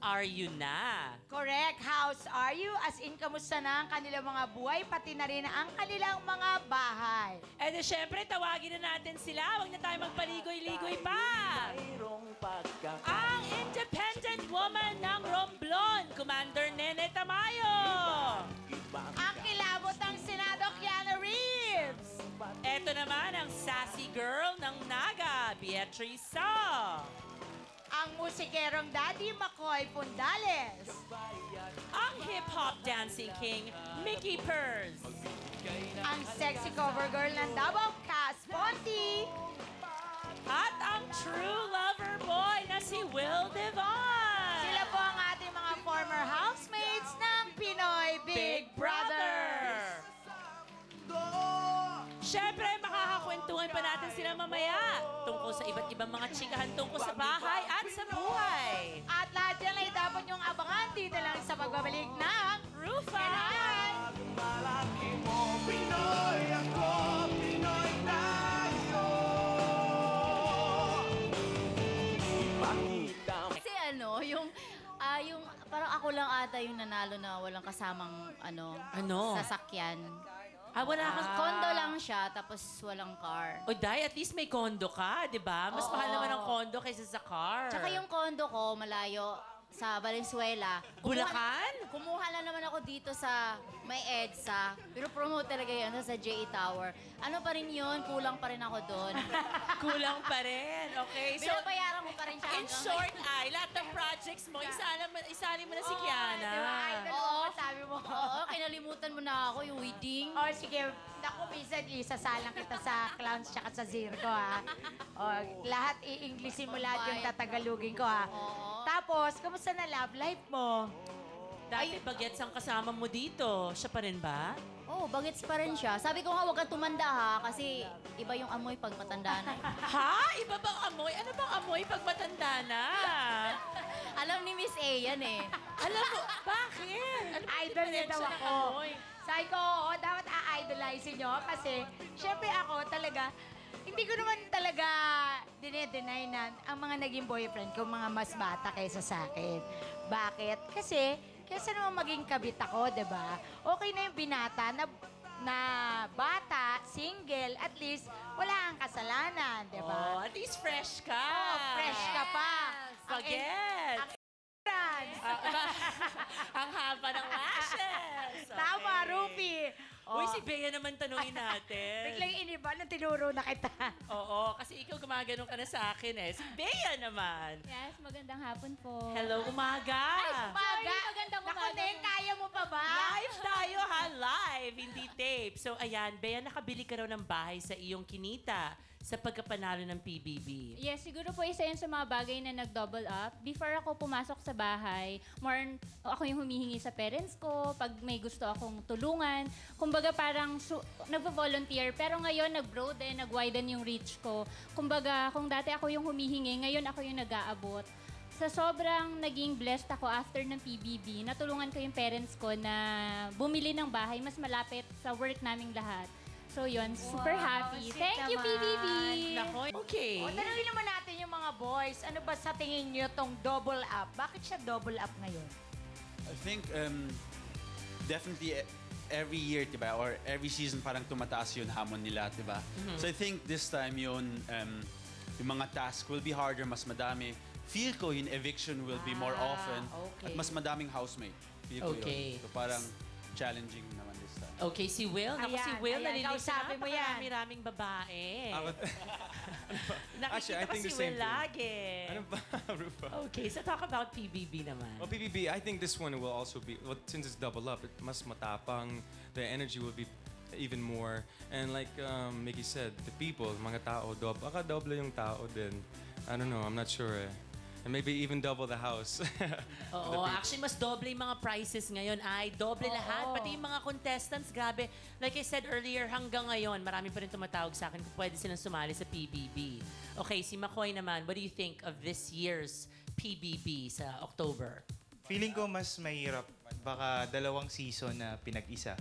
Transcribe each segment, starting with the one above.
are you na? Correct. How's are you? As in, kamusta na ang kanilang mga buhay, pati na rin ang kanilang mga bahay. And syempre, tawagin na natin sila. Huwag na tayo magpaligoy-ligoy pa. Ang independent woman ng Romblon, Commander Nene Tamayo. Ang kilabot ng Senado, Keanu Reeves. Ito naman ang sassy girl ng Naga, Beatrice Saw. Ang musikerong Daddy McCoy Pundales. Ang hip-hop dancing king, Mickey Purse. Ang sexy cover girl ng Davao, Cass Ponti. At ang true lover boy na si Will Devon. Sila po ang ating mga former housemates ng Pinoy Big Brother. Siyempre, makakakwentuhan pa natin sila mamaya tungkol sa iba't ibang mga chikahan tungkol sa bahay at sa buhay. At lahat yan ay dapat niyong abangan dito lang sa pagbabalik ng Rufa! Malaki mo, Pinoy ako, Pinoy tayo. Ipakita mo. Kasi yung parang ako lang ata yung nanalo na walang kasamang Ano? sasakyan. Wala kang... Condo lang siya, tapos walang car. O, Day, at least may condo ka, di ba? Mas Oo. mahal naman ang condo kaysa sa car. Tsaka yung condo ko, malayo, sa Valenzuela. Bulacan? Kumuha lang naman ako dito sa may EDSA. Pero promote talaga yan sa JE Tower. Ano pa rin yun? Kulang pa rin ako doon. Kulang pa rin. Okay, so... Binabayaran ko pa rin siya In hanggang short, ngayon. ay, lahat ng projects mo, isali mo na si Kiana. Di ba? Idol mo, Oo. sabi mo. Oo, kinalimutan mo na ako yung wedding. O, sige. Naku, minsan isasalang kita sa clowns tsaka sa zirko, ha? O, lahat i-Englishin mo lahat yung tatagalugin ko, ha? Oo. Tapos, kamusta na love life mo? Dati bagets ang kasama mo dito. Siya pa rin ba? Oo, bagets pa rin siya. Sabi ko nga, huwag kang tumanda ha, kasi iba yung amoy pag matanda na. Ha? Iba bang amoy? Ano bang amoy pag matanda na? Alam ni Miss A yan eh. Alam mo, bakit? Ano ba Idol niya daw diferensya ng ako. amoy? Sabi ko, oo, dapat a-idolize nyo kasi syempre ako talaga, hindi ko naman talaga dine-deny na ang mga naging boyfriend ko mga mas bata kaysa sa akin. Bakit? Kasi, kaysa naman maging kabit ako, di ba? Okay na yung binata na bata, single, at least wala ang kasalanan, di Oh, ba? at least fresh ka. Oh, fresh ka pa. Bagets. Ang entrance. Ang haba ng lashes. Tama, Ruby. Uy, si Bea naman tanungin natin. Biglang iniba na tinuro na kita. Oo, kasi ikaw gumaganon ka na sa akin eh. Si Bea naman. Yes, magandang hapon po. Hello, umaga. Umaga. magandang Naku, umaga Neng, po. kaya mo pa ba? Live tayo ha, live, hindi tape. So ayan, Bea, nakabili ka raw ng bahay sa iyong kinita sa pagkapanalo ng PBB. Yes, siguro po isa yun sa mga bagay na nag-double up. Before ako pumasok sa bahay, ako yung humihingi sa parents ko pag may gusto akong tulungan. Kumbaga parang nagvo-volunteer. Pero ngayon, nag-broaden, nag-widen yung reach ko. Kumbaga, kung dati ako yung humihingi, ngayon ako yung nag-aabot. Sa sobrang naging blessed ako after ng PBB, natulungan ko yung parents ko na bumili ng bahay mas malapit sa work naming lahat. So yun, super happy. sweet Thank you, naman. PBB! Nako, okay. O, tanungin naman natin yung mga boys. Ano ba sa tingin nyo tong double up? Bakit siya double up ngayon? I think definitely every year, diba? Or every season parang tumataas yung hamon nila, diba? So I think this time yung mga task will be harder, mas madami. Feel ko yung eviction will be more often okay. at mas madaming housemate. Feel ko Okay. yun. So parang challenging naman this time. Okay, si Will. Naku, si Ayan, Will, ayan, nalilito kausapin mo yan. Maraming babae. Nakikita Actually, I ko think si the same Will thing. lagi. Ano ba, Rufa? Okay, so talk about PBB naman. Well, PBB, I think this one will also be, well, since it's double up, it mas matapang, the energy will be even more. And like Mickey said, the people, mga tao, baka double yung tao din. I don't know, I'm not sure eh. And maybe even double the house. Oo, actually mas doble yung mga prices ngayon ay doble lahat. Pati yung mga contestants, grabe. Like I said earlier, hanggang ngayon, marami pa rin tumatawag sa akin kung pwede silang sumali sa PBB. Okay, si McCoy naman, what do you think of this year's PBB sa October? Feeling ko mas mahirap. Baka dalawang season na pinag-isa.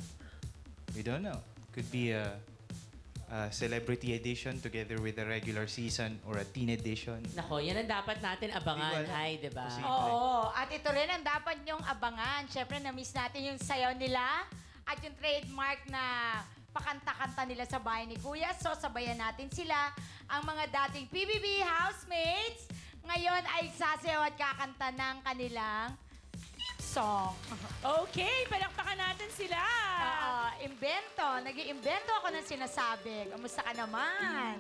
We don't know. Could be a celebrity edition together with a regular season or a teen edition. Nako, yan ang dapat natin abangan, Di ba? ay, di ba? Posible. Oo, at ito rin ang dapat niyong abangan. Siyempre, na-miss natin yung sayaw nila at yung trademark na pakanta-kanta nila sa bahay ni Kuya. So, sabayan natin sila. Ang mga dating PBB housemates, ngayon ay sasayaw at kakanta ng kanilang song. Okay, palakpakan natin sila! Invento. Nag-iimbento ako ng sinasabi. Kamusta ka naman?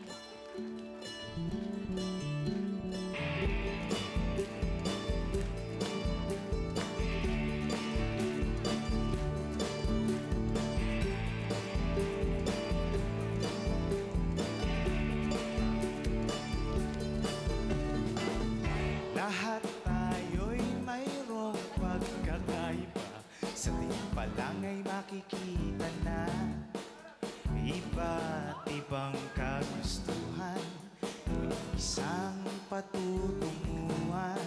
Lahat tayo'y mayroong pagkakaiba. Sa tingin pa lang ay makikita na iba't ibang kagustuhan, isang patutunguhan.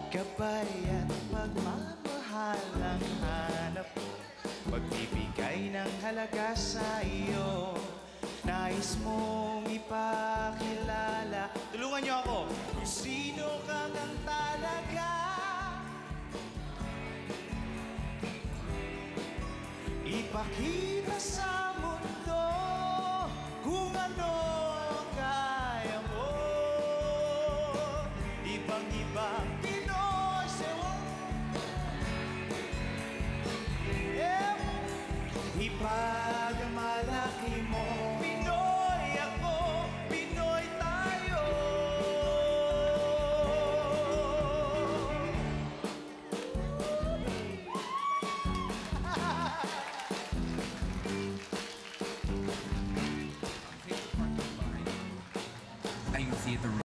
Gabay at pagmamahal ang hanap ko, pagbibigay ng halaga sa iyo. Nais mong ipakilala, tulungan niyo ako, kung sino ka ng talaga. Ipakita sa mundo kung ano ang kaya mo. Ibang-ibang Pinoy sewa. Ipagmalaki mo, Pinoy ako, Pinoy tayo. I can see the